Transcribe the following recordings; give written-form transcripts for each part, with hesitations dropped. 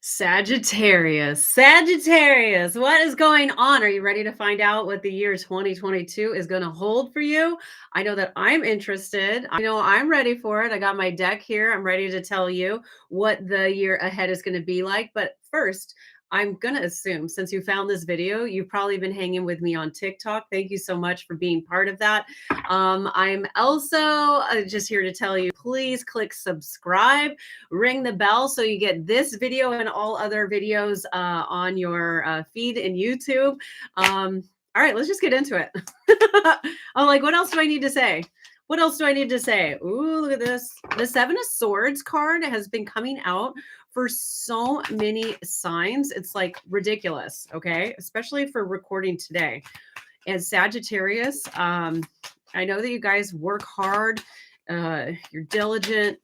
Sagittarius, what is going on? Are you ready to find out what the year 2022 is going to hold for you? I know that I'm interested. I know I'm ready for it. I got my deck here. I'm ready to tell you what the year ahead is going to be like. But first, I'm going to assume since you found this video, you've probably been hanging with me on TikTok. Thank you so much for being part of that. I'm also just here to tell you, please click subscribe, ring the bell so you get this video and all other videos on your feed in YouTube. All right, let's just get into it. I'm like, what else do I need to say? What else do I need to say? Ooh, look at this. The Seven of Swords card has been coming out for so many signs. It's like ridiculous, okay? Especially for recording today. And Sagittarius, I know that you guys work hard. You're diligent.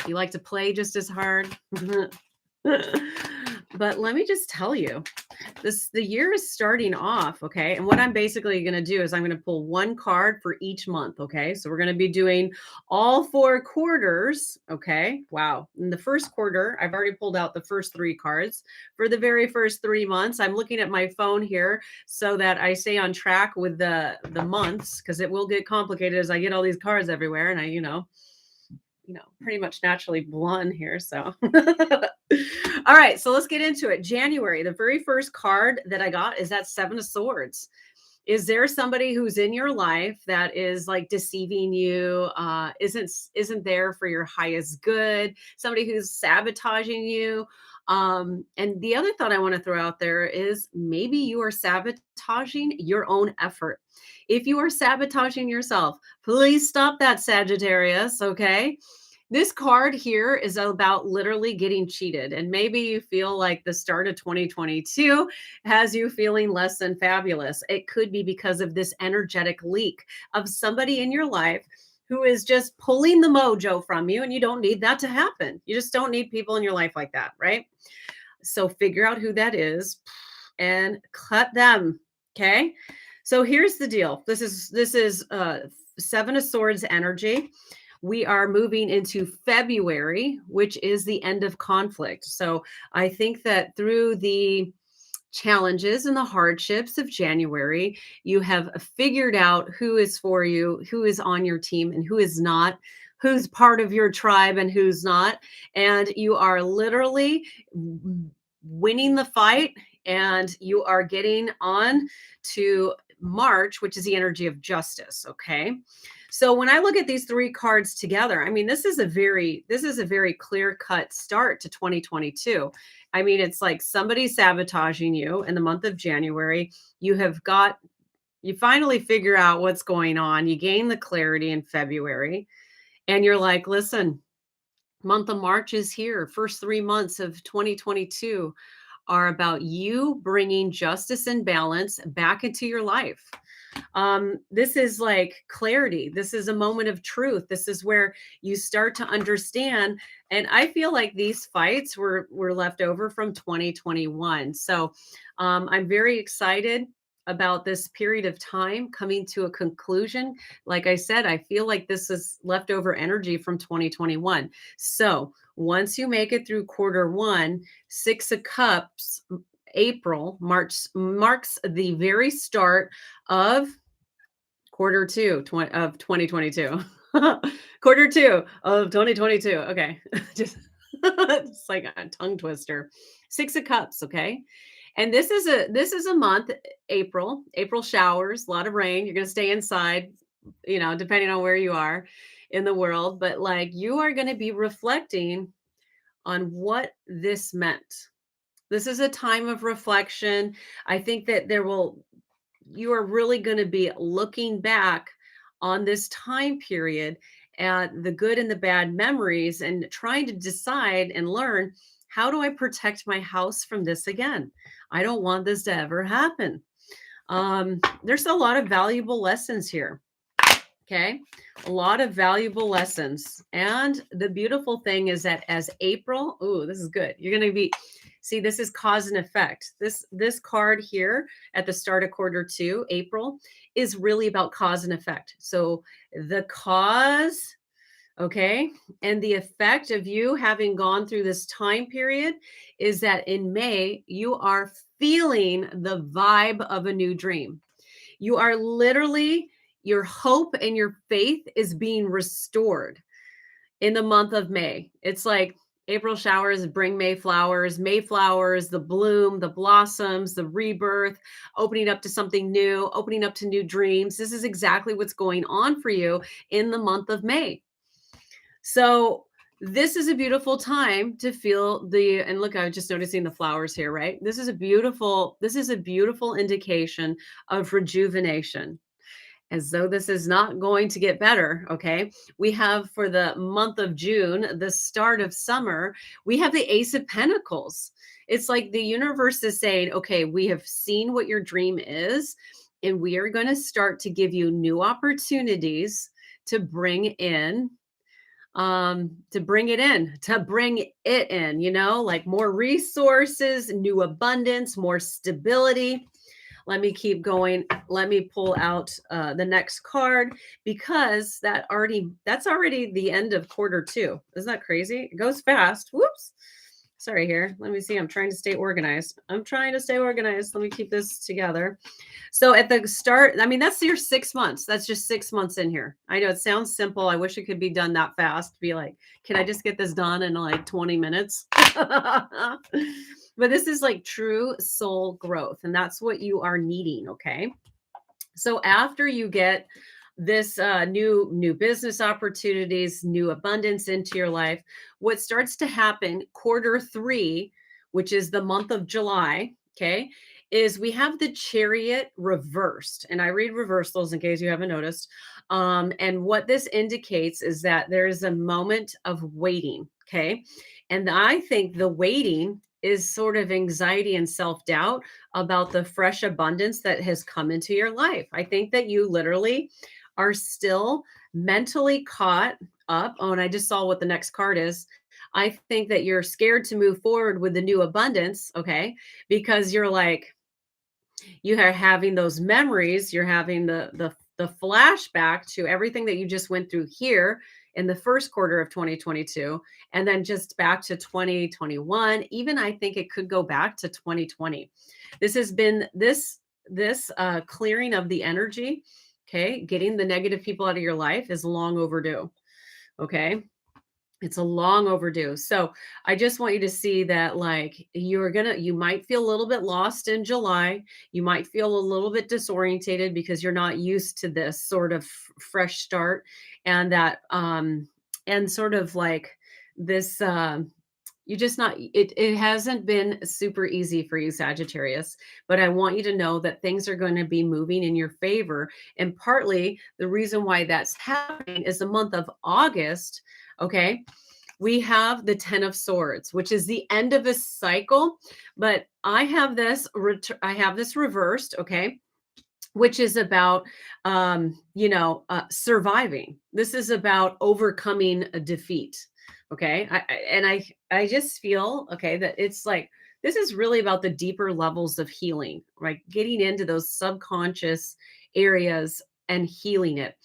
You like to play just as hard. But let me just tell you, the year is starting off, okay? And what I'm basically going to do is I'm going to pull one card for each month, okay? So we're going to be doing all 4 quarters, okay? Wow. In the first quarter, I've already pulled out the first 3 cards. For the very first 3 months, I'm looking at my phone here so that I stay on track with the months, because it will get complicated as I get all these cards everywhere and I pretty much naturally blonde here. So, all right, so let's get into it. January, the very first card that I got is that Seven of Swords. Is there somebody who's in your life that is like deceiving you, isn't there for your highest good, somebody who's sabotaging you? And the other thought I want to throw out there is maybe you are sabotaging your own effort. If you are sabotaging yourself, please stop that, Sagittarius, okay? This card here is about literally getting cheated. And maybe you feel like the start of 2022 has you feeling less than fabulous. It could be because of this energetic leak of somebody in your life who is just pulling the mojo from you. And you don't need that to happen. You just don't need people in your life like that, right? So figure out who that is and cut them. Okay. So here's the deal. This is Seven of Swords energy. We are moving into February, which is the end of conflict. So I think that through the challenges and the hardships of January, you have figured out who is for you, who is on your team, and who is not, who's part of your tribe and who's not. And you are literally winning the fight, and you are getting on to March, which is the energy of justice. Okay. So when I look at these 3 cards together, I mean, this is a very clear-cut start to 2022. I mean, it's like somebody sabotaging you in the month of January. You finally figure out what's going on. You gain the clarity in February, and you're like, listen, month of March is here. First 3 months of 2022 are about you bringing justice and balance back into your life. This is like clarity. This is a moment of truth. This is where you start to understand. And I feel like these fights were left over from 2021. So I'm very excited about this period of time coming to a conclusion. Like I said, I feel like this is leftover energy from 2021. So once you make it through quarter 1, 6 of Cups, April marks the very start of quarter 2 of 2022. Quarter 2 of 2022. Okay. just it's like a tongue twister. 6 of Cups, okay? And this is a month, April showers, a lot of rain. You're going to stay inside, depending on where you are in the world, but like you are going to be reflecting on what this meant. This is a time of reflection. I think that you are really going to be looking back on this time period at the good and the bad memories and trying to decide and learn, how do I protect my house from this again? I don't want this to ever happen. There's a lot of valuable lessons here. Okay. A lot of valuable lessons. And the beautiful thing is that as April, this is good. You're going to see, this is cause and effect. This card here at the start of quarter 2, April, is really about cause and effect. So the cause Okay. And the effect of you having gone through this time period is that in May, you are feeling the vibe of a new dream. You are literally, your hope and your faith is being restored in the month of May. It's like April showers bring May flowers, the bloom, the blossoms, the rebirth, opening up to something new, opening up to new dreams. This is exactly what's going on for you in the month of May. So this is a beautiful time to feel the, and look, I was just noticing the flowers here, right? This is a beautiful indication of rejuvenation, as though this is not going to get better. Okay. We have for the month of June, the start of summer, we have the Ace of Pentacles. It's like the universe is saying, okay, we have seen what your dream is, and we are going to start to give you new opportunities to bring in to bring it in, like more resources, new abundance, more stability. Let me keep going. Let me pull out the next card, because that's already the end of quarter two. Isn't that crazy? It goes fast. Whoops. Sorry here. Let me see. I'm trying to stay organized. Let me keep this together. So at the start, I mean, that's your 6 months. That's just 6 months in here. I know it sounds simple. I wish it could be done that fast. Be like, can I just get this done in like 20 minutes? But this is like true soul growth, and that's what you are needing. Okay. So after you get this new business opportunities, new abundance into your life, what starts to happen quarter three, which is the month of July, okay, is we have the Chariot reversed. And I read reversals in case you haven't noticed. And what this indicates is that there is a moment of waiting. Okay. And I think the waiting is sort of anxiety and self-doubt about the fresh abundance that has come into your life. I think that you literally are still mentally caught up. Oh, and I just saw what the next card is. I think that you're scared to move forward with the new abundance, okay? Because you're like, you are having those memories, you're having the flashback to everything that you just went through here in the first quarter of 2022, and then just back to 2021. Even I think it could go back to 2020. This has been this clearing of the energy, okay? Getting the negative people out of your life is long overdue. Okay. It's a long overdue. So I just want you to see that, like, you might feel a little bit lost in July. You might feel a little bit disorientated because you're not used to this sort of fresh start, and and sort of like this, you just not, it hasn't been super easy for you, Sagittarius, but I want you to know that things are going to be moving in your favor. And partly the reason why that's happening is the month of August. Okay. We have the 10 of Swords, which is the end of a cycle, but I have this reversed, okay, which is about surviving. This is about overcoming a defeat. Okay. I just feel, okay, that it's like, this is really about the deeper levels of healing, right? Getting into those subconscious areas and healing it.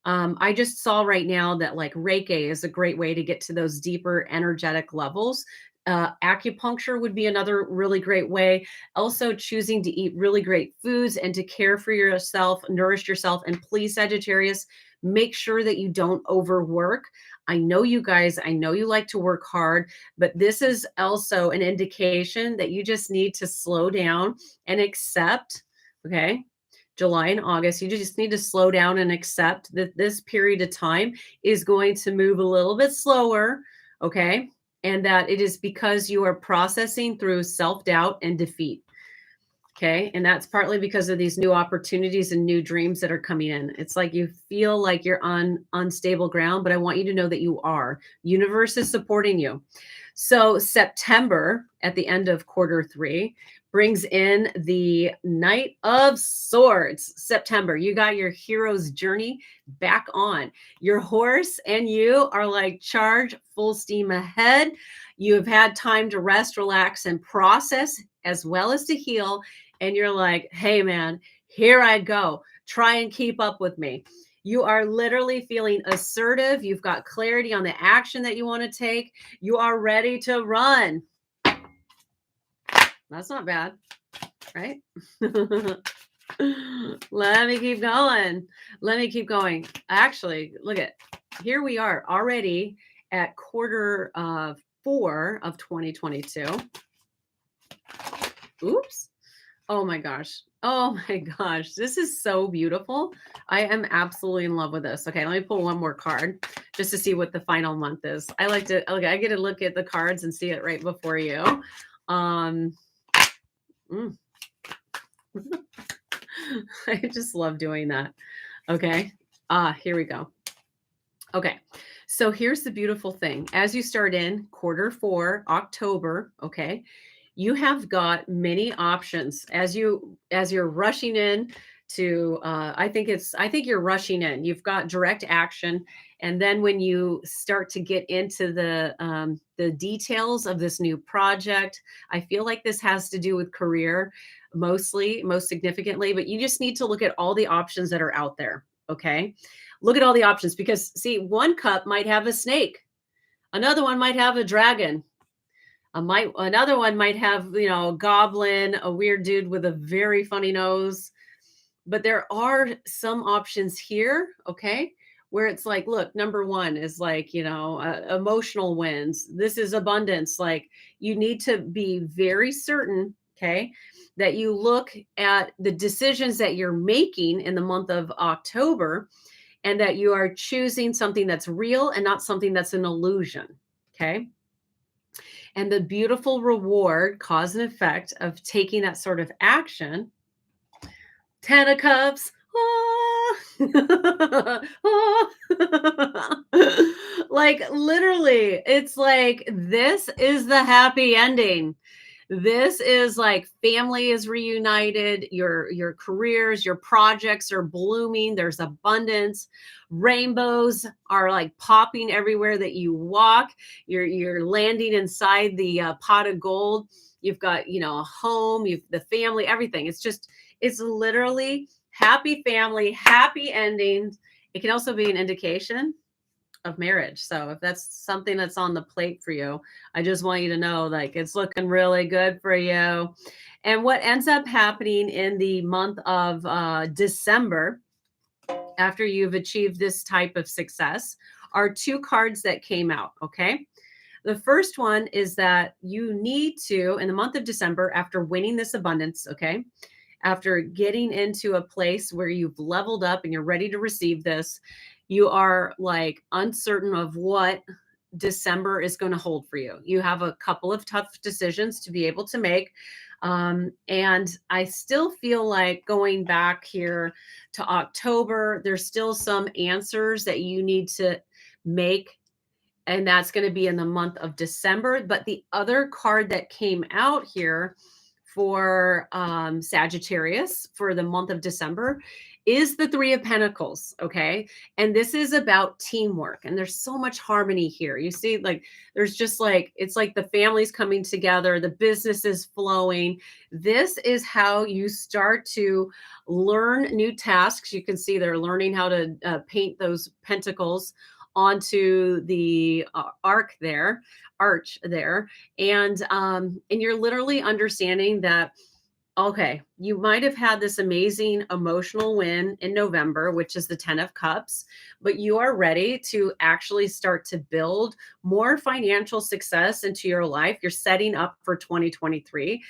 I just saw right now that like Reiki is a great way to get to those deeper energetic levels. Acupuncture would be another really great way. Also, choosing to eat really great foods and to care for yourself, nourish yourself. And please, Sagittarius, make sure that you don't overwork. I know you guys, I know you like to work hard, but this is also an indication that you just need to slow down and accept. Okay. July and August, you just need to slow down and accept that this period of time is going to move a little bit slower. Okay. And that it is because you are processing through self-doubt and defeat. Okay. And that's partly because of these new opportunities and new dreams that are coming in. It's like you feel like you're on unstable ground, but I want you to know that you are. Universe is supporting you. So September, at the end of quarter three, brings in the Knight of Swords. September, you got your hero's journey back on. Your horse and you are like charge, full steam ahead. You have had time to rest, relax, and process, as well as to heal. And you're like, hey, man, here I go. Try and keep up with me. You are literally feeling assertive. You've got clarity on the action that you want to take. You are ready to run. That's not bad, right? Let me keep going. Let me keep going. Actually, look at here we are already at quarter 4 of 2022. Oops. Oh my gosh. Oh my gosh. This is so beautiful. I am absolutely in love with this. Okay, let me pull one more card just to see what the final month is. I like to, okay, I get to look at the cards and see it right before you. Mm. I just love doing that. Okay. Here we go. Okay. So here's the beautiful thing. As you start in quarter 4, October, okay, you have got many options as you're rushing in to I think you're rushing in. You've got direct action. And then when you start to get into the details of this new project, I feel like this has to do with career mostly, most significantly, but you just need to look at all the options that are out there. Okay. Look at all the options because see, one cup might have a snake, another one might have a dragon, another one might have, you know, a goblin, a weird dude with a very funny nose. But there are some options here, okay, where it's like, look, number 1 is like, you know, emotional wins. This is abundance. Like you need to be very certain, okay, that you look at the decisions that you're making in the month of October and that you are choosing something that's real and not something that's an illusion, okay? And the beautiful reward, cause and effect of taking that sort of action. 10 of Cups. Like literally, it's like this is the happy ending. This is like family is reunited, your careers, your projects are blooming, there's abundance, rainbows are like popping everywhere that you walk, you're landing inside the pot of gold. You've got, you know, a home, you've the family, everything. It's literally happy family, happy endings. It can also be an indication of marriage. So if that's something that's on the plate for you, I just want you to know like it's looking really good for you. And what ends up happening in the month of December, after you've achieved this type of success, are 2 cards that came out. Okay. The first one is that you need to, in the month of December, after winning this abundance, okay, after getting into a place where you've leveled up and you're ready to receive this, you are like uncertain of what December is going to hold for you. You have a couple of tough decisions to be able to make. And I still feel like going back here to October, there's still some answers that you need to make. And that's going to be in the month of December. But the other card that came out here for Sagittarius for the month of December is the 3 of Pentacles. Okay. And this is about teamwork. And there's so much harmony here. You see, like, there's just like, it's like the family's coming together, the business is flowing. This is how you start to learn new tasks. You can see they're learning how to paint those pentacles onto the arch there, and you're literally understanding that, okay, you might have had this amazing emotional win in November, which is the 10 of Cups, but you are ready to actually start to build more financial success into your life. You're setting up for 2023.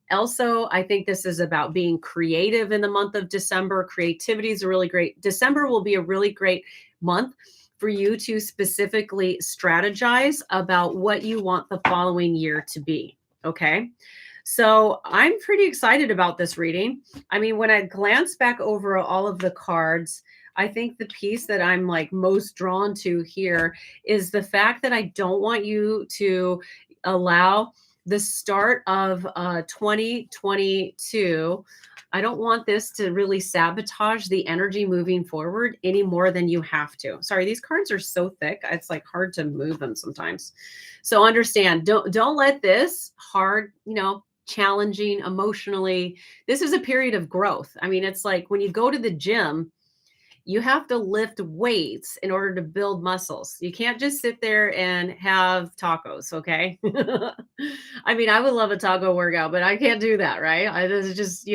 Also, I think this is about being creative in the month of December. Creativity is a really great, December will be a really great month for you to specifically strategize about what you want the following year to be. Okay. So I'm pretty excited about this reading. I mean, when I glance back over all of the cards, I think the piece that I'm like most drawn to here is the fact that I don't want you to allow the start of 2022. I don't want this to really sabotage the energy moving forward any more than you have to. Sorry, these cards are so thick. It's like hard to move them sometimes. So understand, don't let this hard, you know, challenging emotionally. This is a period of growth. I mean, it's like when you go to the gym, You have to lift weights in order to build muscles. You can't just sit there and have tacos, okay? I mean, I would love a taco workout, but I can't do that, right? This is just,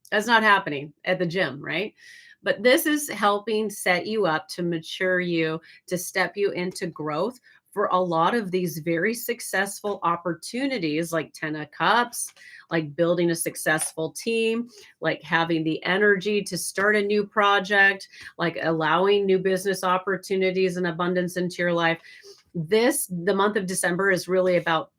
that's not happening at the gym, right? But this is helping set you up to mature you, to step you into growth for a lot of these very successful opportunities like 10 of cups, like building a successful team, like having the energy to start a new project, like allowing new business opportunities and abundance into your life. The month of December is really about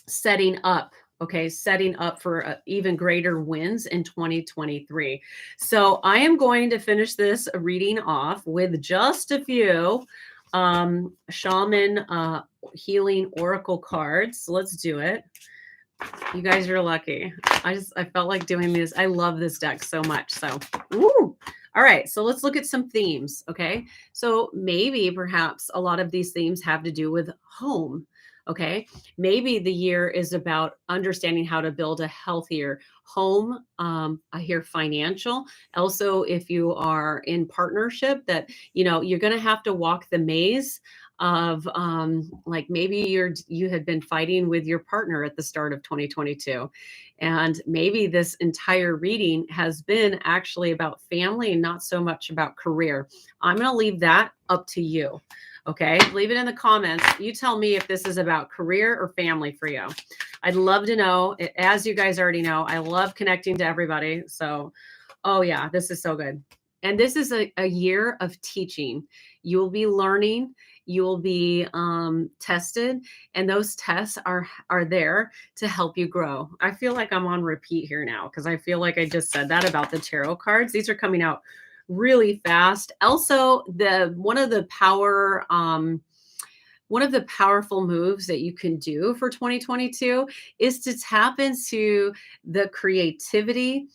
setting up, okay, setting up for even greater wins in 2023. So I am going to finish this reading off with just a few shaman healing oracle cards. So let's do it. You guys are lucky. I felt like doing this. I love this deck so much. So, woo. All right, so let's look at some themes, okay? So maybe perhaps a lot of these themes have to do with home, okay? Maybe the year is about understanding how to build a healthier home. I hear financial. Also, if you are in partnership, that you're going to have to walk the maze of like maybe you had been fighting with your partner at the start of 2022, and maybe this entire reading has been actually about family and not so much about career. I'm going to leave that up to you. Okay, leave it in the comments. You tell me if this is about career or family for you. I'd love to know. As you guys already know, I love connecting to everybody. So, oh yeah, this is so good. And this is a year of teaching. You'll be learning, you'll be tested, and those tests are there to help you grow. I feel like I'm on repeat here now because I feel like I just said that about the tarot cards. These are coming out really fast. Also, one of the powerful moves that you can do for 2022 is to tap into the creativity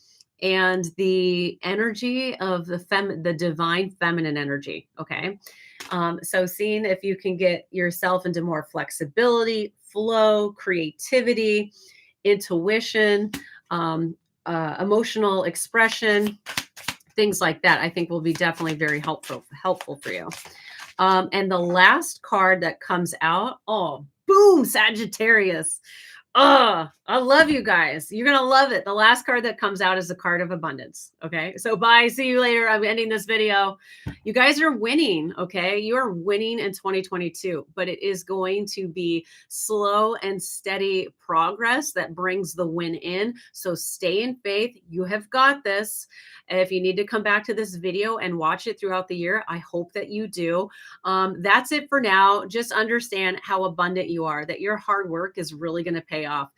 and the energy of the divine feminine energy. Okay. So seeing if you can get yourself into more flexibility, flow, creativity, intuition, emotional expression, things like that, I think will be definitely very helpful for you. And the last card that comes out, oh, boom, Sagittarius. Oh, I love you guys. You're going to love it. The last card that comes out is the card of abundance. Okay. So bye. See you later. I'm ending this video. You guys are winning. Okay. You are winning in 2022, but it is going to be slow and steady progress that brings the win in. So stay in faith. You have got this. If you need to come back to this video and watch it throughout the year, I hope that you do. That's it for now. Just understand how abundant you are, that your hard work is really going to pay off.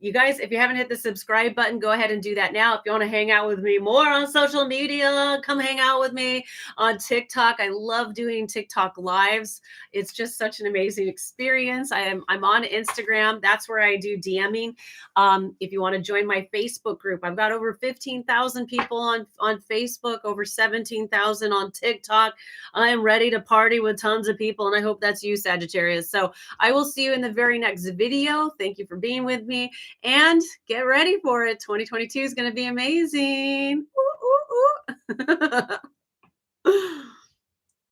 You guys, if you haven't hit the subscribe button, go ahead and do that now. If you want to hang out with me more on social media, come hang out with me on TikTok. I love doing TikTok lives. It's just such an amazing experience. I'm on Instagram. That's where I do DMing. If you want to join my Facebook group, I've got over 15,000 people on Facebook, over 17,000 on TikTok. I am ready to party with tons of people, and I hope that's you, Sagittarius. So I will see you in the very next video. Thank you for being with me, and get ready for it. 2022 is going to be amazing. Ooh, ooh, ooh.